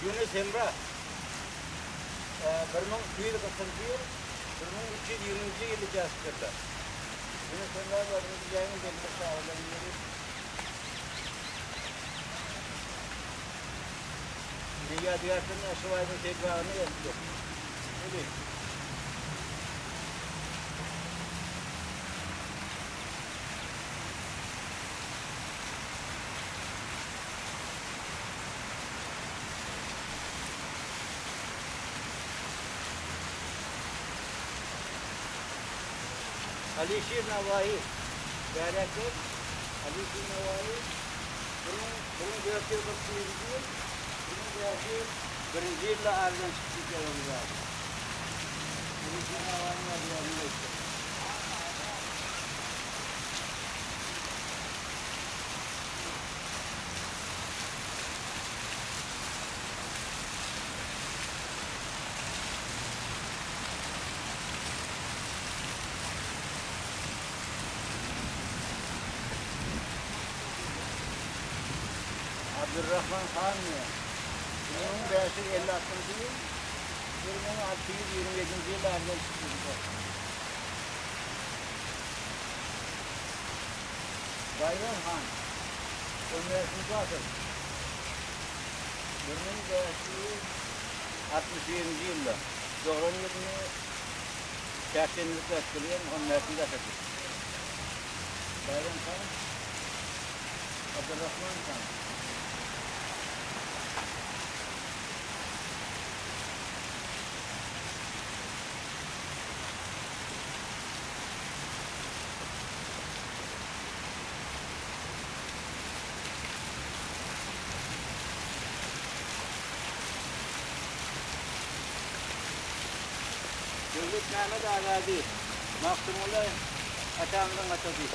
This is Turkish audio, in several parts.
Yunus Emre 1940 1320 yılı jastirdi. Yunus Emre birinci yayın belli sağlayınları Dünya Diyarı'nın aşıvayının tekrarını yaptı. Öyle. Alişir Navahi, Gayretler, Alişir Navahi, bunun göğsü bakıyoruz, bunun göğsü birinci yılla ağrıdan çıktık yanımıza. Alişir Navahi'nin adı yanında işte. Abdurrahman Han mı? Bunun yaşı 56 değil, bunun 627. yılda erken çıktı. Bayram Han, 10. asır. Bunun yaşı 67. yılda. Doğru yılını kertenlikle etkiliyen 10. asır. Bayram Han, Abdurrahman Han. Devlet Mehmet Ağadi, Mahkumullah Atam'ın atadı.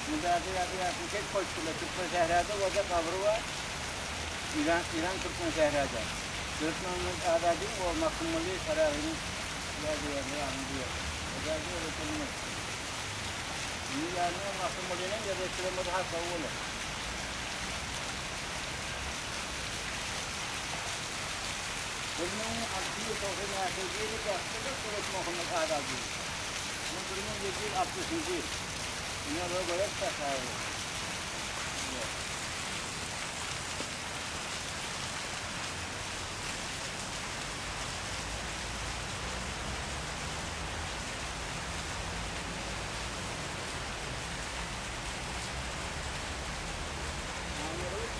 Müdahale yapıyordum, tek koştular. Türkmen Zehra'da orada kavru var. İran Türkmen Zehra'da. Türkmen Ağadi o Mahkumullah kararını yazıyor, anlıyor. Ağadi öğretilmez. Dünyanın Mahkumullah'ın yazıştırılmadı hakkı olur. Bunun adli tohum yaşayıcıyı bastırıp Surat Muhammed Ağadi. Bunun yediği 60. yıl. Yine böyle böyle tasarruf.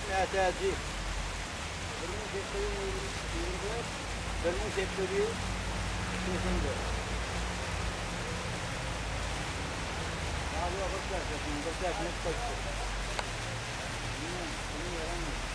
Nataji. Bunun sektörü kesindir. Abi bakacağız. Bakacağız. Net koştu. Bunu yaramıyor.